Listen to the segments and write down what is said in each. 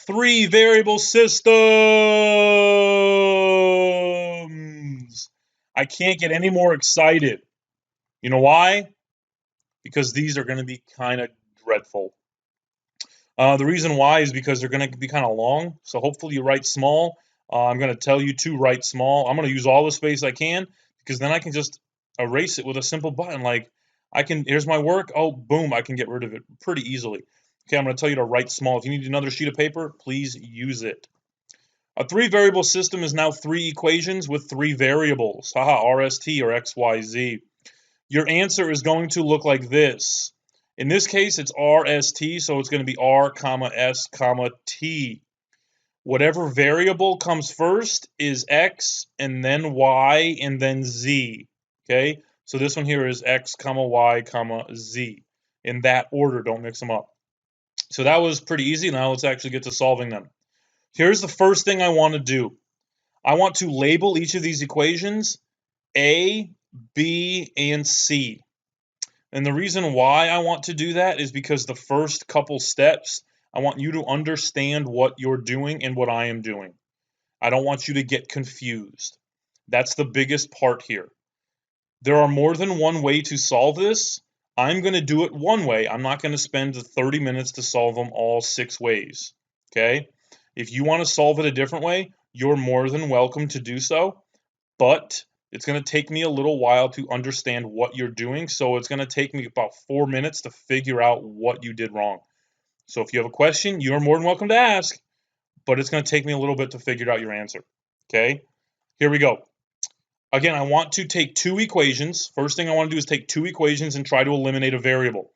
Three variable systems. I can't get any more excited. You know why? Because these are going to be kind of dreadful. The reason why is because they're going to be kind of long. So hopefully you write small. I'm going to tell you to write small. I'm going to use all the space I can because then I can just erase it with a simple button. Like here's my work. Oh, boom, I can get rid of it pretty easily. Okay, I'm going to tell you to write small. If you need another sheet of paper, please use it. A three variable system is now three equations with three variables. Haha, RST or XYZ. Your answer is going to look like this. In this case, it's RST, so it's going to be R, S, T. Whatever variable comes first is X, and then Y, and then Z. Okay? So this one here is X, Y, Z. In that order, don't mix them up. So that was pretty easy. Now let's actually get to solving them. Here's the first thing I want to do. I want to label each of these equations A, B, and C. And the reason why I want to do that is because the first couple steps, I want you to understand what you're doing and what I am doing. I don't want you to get confused. That's the biggest part here. There are more than one way to solve this. I'm going to do it one way. I'm not going to spend the 30 minutes to solve them all 6 ways. Okay? If you want to solve it a different way, you're more than welcome to do so. But it's going to take me a little while to understand what you're doing. So it's going to take me about 4 minutes to figure out what you did wrong. So if you have a question, you're more than welcome to ask, but it's going to take me a little bit to figure out your answer. Okay, here we go. Again, I want to take two equations. First thing I want to do is take two equations and try to eliminate a variable.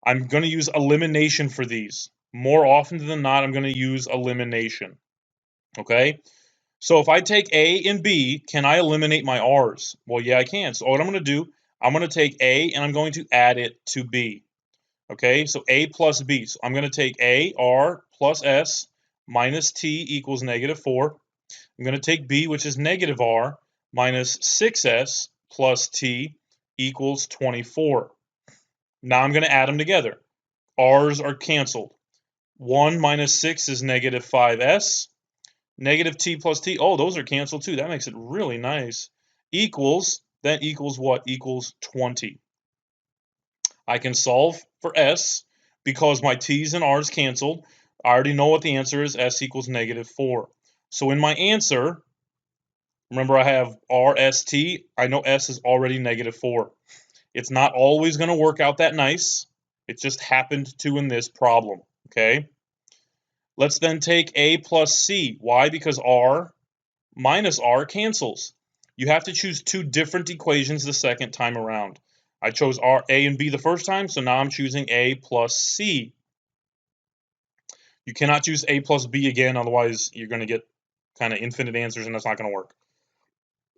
I'm going to use elimination for these. More often than not, I'm going to use elimination. Okay, so if I take A and B, can I eliminate my R's? Well, yeah, I can. So what I'm going to do, I'm going to take A and I'm going to add it to B. Okay, so A plus B. So I'm going to take A, R plus S minus T equals -4. I'm going to take B, which is -R minus 6S plus T equals 24. Now I'm going to add them together. R's are canceled. 1 minus 6 is -5S. Negative T plus T, oh, those are canceled too. That makes it really nice. That equals what? Equals 20. I can solve for S because my T's and R's canceled. I already know what the answer is. S equals -4. So in my answer, remember I have RST. I know S is already -4. It's not always going to work out that nice. It just happened to in this problem. Okay. Let's then take A plus C. Why? Because R minus R cancels. You have to choose two different equations the second time around. I chose A and B the first time, so now I'm choosing A plus C. You cannot choose A plus B again, otherwise you're going to get kind of infinite answers, and that's not going to work.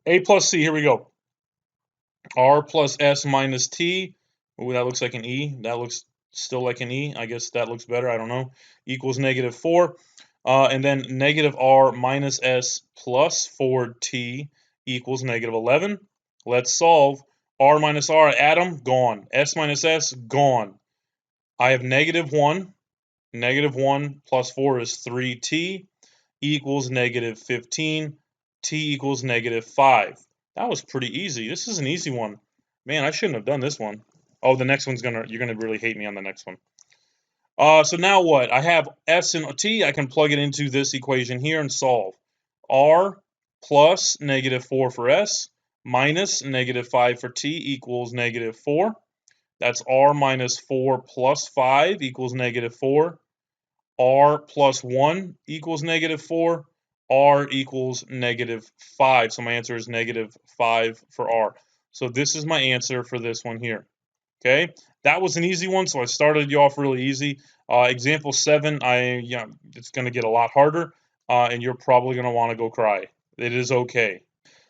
A plus C, here we go. R plus S minus T. Ooh, that looks like an E. That looks still like an E. I guess that looks better. I don't know. Equals -4. And then -R minus S plus 4T equals -11. Let's solve. R minus R, add them, gone. S minus S, gone. I have -1. -1 plus 4 is 3T equals -15. T equals -5. That was pretty easy. This is an easy one. Man, I shouldn't have done this one. Oh, the next one's you're gonna really hate me on the next one. So now what? I have S and T. I can plug it into this equation here and solve. R plus -4 for S minus -5 for T equals -4. That's R minus 4 plus 5 equals -4. R plus 1 equals -4. R equals -5. So my answer is -5 for R. So this is my answer for this one here. Okay, that was an easy one, so I started you off really easy. Example 7, it's going to get a lot harder, and you're probably going to want to go cry. It is okay.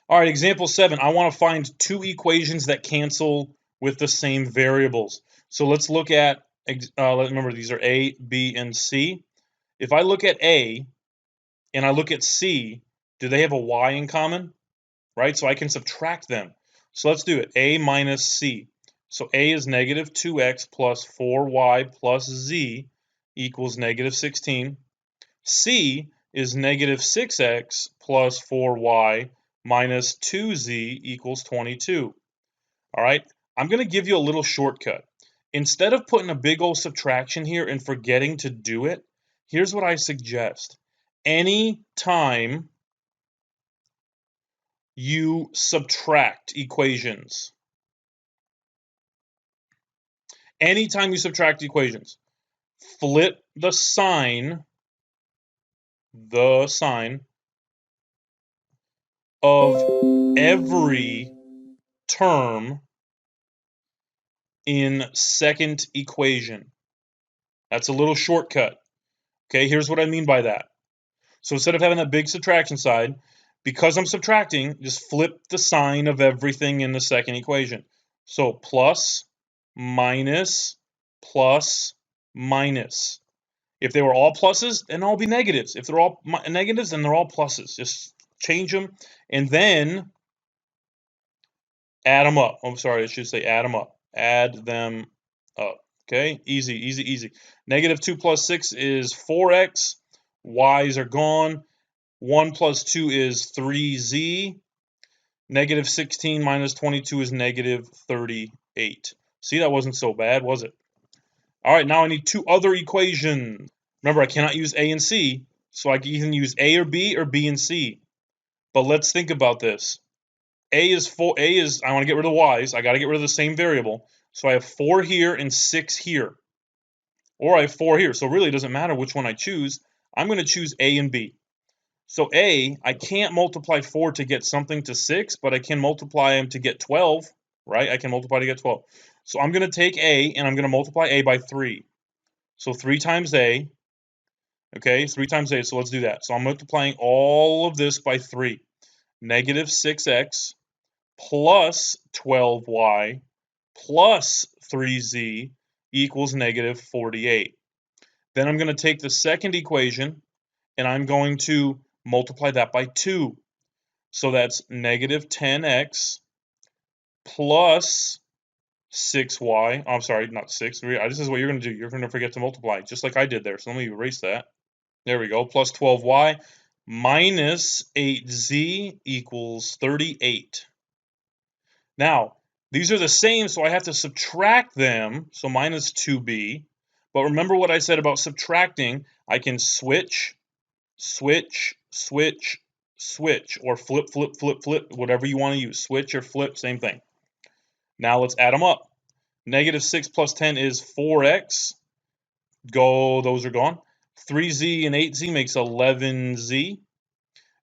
All right, example 7, I want to find two equations that cancel with the same variables. So let's look at, remember these are A, B, and C. If I look at A and I look at C, do they have a Y in common? Right, so I can subtract them. So let's do it, A minus C. So A is -2x plus 4y plus z equals -16. C is negative 6x plus 4y minus 2z equals 22. All right, I'm going to give you a little shortcut. Instead of putting a big old subtraction here and forgetting to do it, here's what I suggest. Any time you subtract equations, flip the sign of every term in second equation. That's a little shortcut. Okay, here's what I mean by that. So instead of having a big subtraction side, because I'm subtracting, just flip the sign of everything in the second equation. So plus, minus, plus, minus. If they were all pluses, then all be negatives. If they're all negatives, then they're all pluses. Just change them and then add them up. I'm sorry, I should say add them up. Add them up. Okay, easy, easy, easy. Negative 2 plus 6 is 4x. Y's are gone. 1 plus 2 is 3z. Negative 16 minus 22 is negative 38. See, that wasn't so bad, was it? All right, now I need two other equations. Remember, I cannot use A and C, so I can either use A or B and C. But let's think about this. I want to get rid of y's. I got to get rid of the same variable. So I have 4 here and 6 here. Or I have 4 here. So really, it doesn't matter which one I choose. I'm going to choose A and B. So A, I can't multiply 4 to get something to 6, but I can multiply them to get 12, right? I can multiply to get 12. So I'm going to take A, and I'm going to multiply A by 3. So 3 times A, okay, 3 times A, so let's do that. So I'm multiplying all of this by 3. Negative 6x plus 12y plus 3z equals negative 48. Then I'm going to take the second equation, and I'm going to multiply that by 2. So that's negative 10x plus 6y. I'm sorry, not 6. This is what you're going to do. You're going to forget to multiply, just like I did there. So let me erase that. There we go. Plus 12y minus 8z equals 38. Now, these are the same, so I have to subtract them. So minus 2b. But remember what I said about subtracting. I can switch, switch, switch, switch, or flip, flip, flip, flip, whatever you want to use. Switch or flip, same thing. Now let's add them up. Negative 6 plus 10 is 4x. Those are gone. 3z and 8z makes 11z.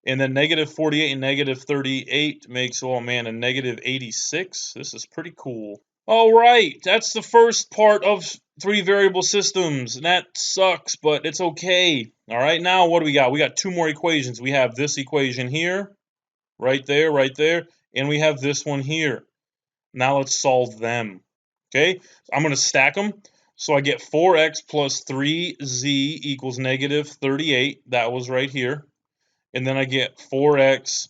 And then negative 48 and negative 38 makes, oh man, a negative 86. This is pretty cool. All right, that's the first part of 3 variable systems. And that sucks, but it's okay. All right, now what do we got? We got 2 more equations. We have this equation here, right there, and we have this one here. Now let's solve them. Okay, I'm going to stack them. So I get 4x plus 3z equals negative 38. That was right here. And then I get 4x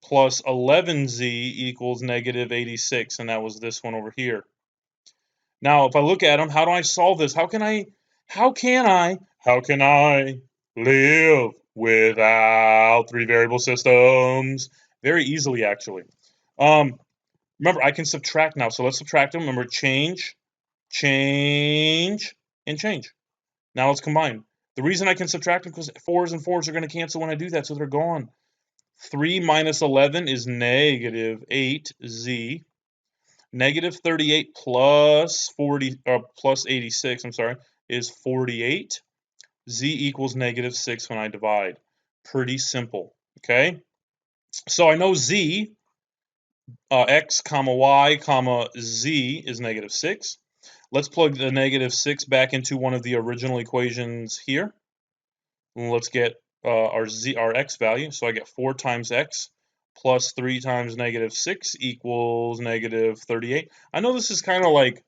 plus 11z equals negative 86. And that was this one over here. Now, if I look at them, how do I solve this? How can I live without 3 variable systems? Very easily, actually. Remember, I can subtract now. So let's subtract them. Remember, change, change, and change. Now let's combine. The reason I can subtract them because 4s and 4s are going to cancel when I do that, so they're gone. 3 minus 11 is negative 8z. Negative 38 plus 86, is 48. Z equals negative 6 when I divide. Pretty simple, okay? So I know z, x comma y comma z is negative 6. Let's plug the negative 6 back into one of the original equations here. Let's get our x value. So I get 4 times x plus 3 times negative 6 equals negative 38. I know this is kind of like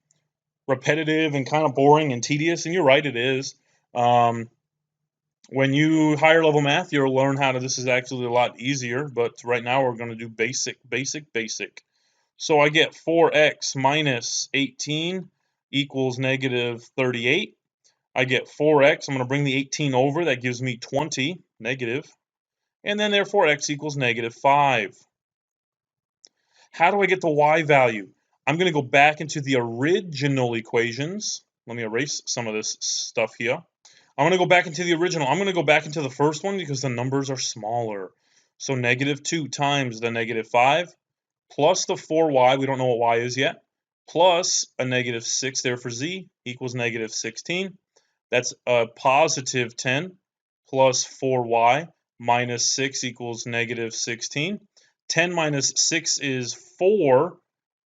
repetitive and kind of boring and tedious, and you're right, it is. When you higher level math, you'll learn how to, this is actually a lot easier, but right now we're going to do basic. So I get 4x minus 18 equals negative 38. I get 4x. I'm going to bring the 18 over. That gives me 20, negative. And then therefore x equals negative 5. How do I get the y value? I'm going to go back into the original equations. Let me erase some of this stuff here. I'm going to go back into the original. I'm going to go back into the first one because the numbers are smaller. So negative 2 times the negative 5 plus the 4y, we don't know what y is yet, plus a negative 6 there for z equals negative 16. That's a positive 10 plus 4y minus 6 equals negative 16. 10 minus 6 is 4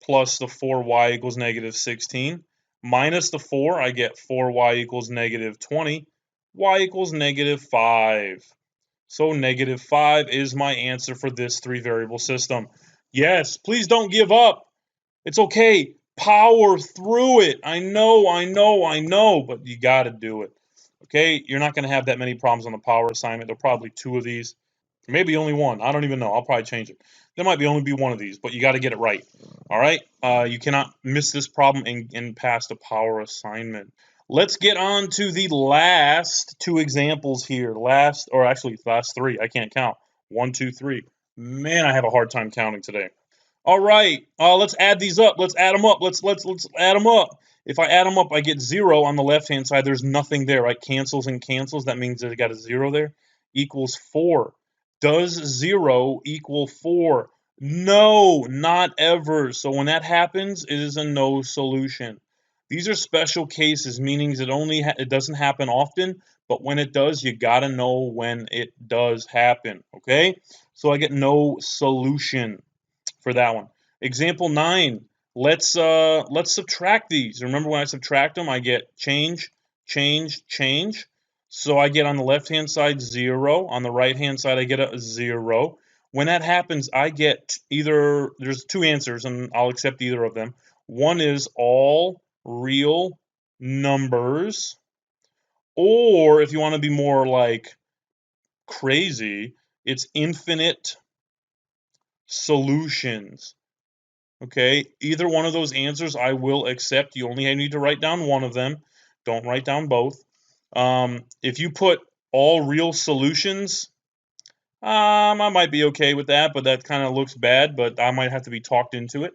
plus the 4y equals negative 16. Minus the 4, I get 4y equals negative 20. Y equals negative 5. So negative 5 is my answer for this 3-variable system. Yes, please don't give up. It's okay. Power through it. I know, but you got to do it. Okay, you're not going to have that many problems on the power assignment. There'll probably 2 of these, maybe only 1. I don't even know. I'll probably change it. There might only be 1 of these, but you got to get it right. All right, you cannot miss this problem and pass the power assignment. Let's get on to the last 2 examples here. Last 3. I can't count. 1, 2, 3. Man, I have a hard time counting today. All right, let's add these up. Let's add them up. Let's add them up. If I add them up, I get 0 on the left-hand side. There's nothing there, right? Cancels and cancels. That means I got a 0 there. Equals 4. Does 0 equal 4? No, not ever. So when that happens, it is a no solution. These are special cases, meaning it doesn't happen often, but when it does, you gotta know when it does happen. Okay, so I get no solution for that one. Example 9. Let's subtract these. Remember when I subtract them, I get change, change, change. So I get on the left-hand side 0. On the right-hand side, I get a 0. When that happens, I get there's 2 answers, and I'll accept either of them. One is all real numbers, or if you want to be more like crazy, it's infinite solutions. Okay, either one of those answers I will accept. You only need to write down one of them. Don't write down both. If you put all real solutions, I might be okay with that, but that kind of looks bad, but I might have to be talked into it.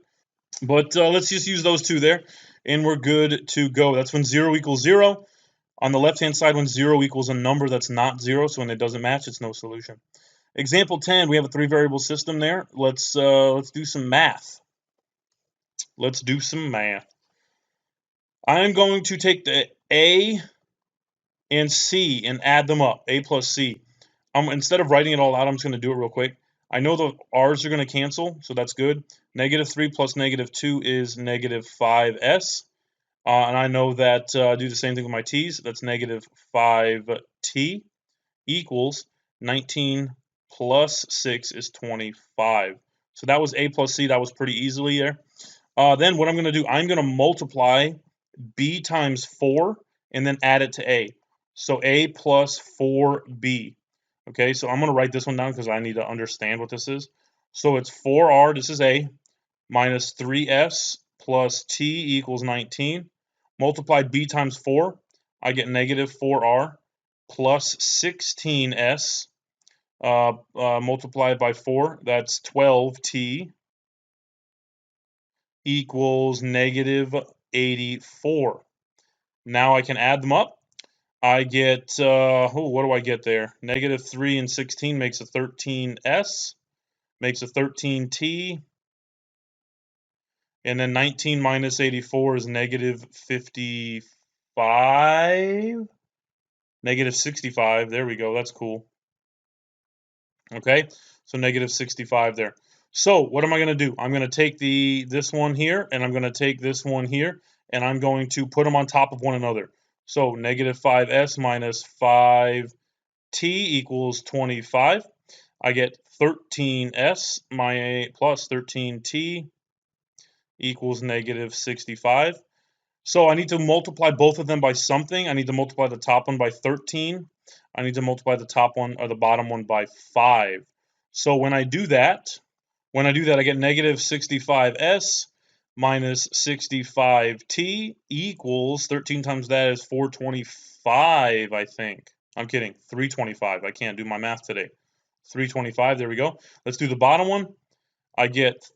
But let's just use those 2 there, and we're good to go. That's when 0 equals 0. On the left-hand side, when 0 equals a number that's not 0, so when it doesn't match, it's no solution. Example 10, we have a 3-variable system there. Let's do some math. Let's do some math. I'm going to take the A and C and add them up, A plus C. Instead of writing it all out, I'm just going to do it real quick. I know the R's are going to cancel, so that's good. Negative 3 plus negative 2 is negative 5S. And I know that do the same thing with my T's. That's negative 5T equals 19 plus 6 is 25. So that was A plus C. That was pretty easily there. Then what I'm going to do, I'm going to multiply B times 4 and then add it to A. So A plus 4B. Okay, so I'm going to write this one down because I need to understand what this is. So it's 4R, this is A, minus 3S plus T equals 19. Multiply B times 4, I get negative 4R plus 16S multiplied by 4, that's 12T equals negative 84. Now I can add them up. I get, what do I get there? Negative 3 and 16 makes a 13S, makes a 13T, and then 19 minus 84 is negative 55, negative 65. There we go. That's cool. Okay, so negative 65 there. So what am I going to do? I'm going to take this one here, and I'm going to take this one here, and I'm going to put them on top of one another. So negative 5S minus 5T equals 25. I get 13S plus 13T equals negative 65. So I need to multiply both of them by something. I need to multiply the top one by 13. I need to multiply the top one or the bottom one by 5. So when I do that, I get negative 65S minus 65t equals 13 times that is 425, I think. I'm kidding. 325. I can't do my math today. 325. There we go. Let's do the bottom one. I get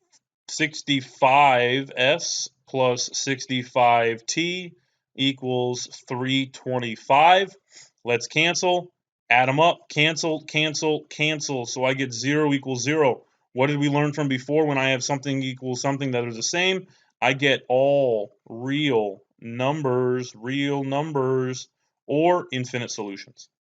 65s plus 65t equals 325. Let's cancel. Add them up. Cancel, cancel, cancel. So I get 0 equals 0. What did we learn from before? When I have something equals something that is the same, I get all real numbers, or infinite solutions.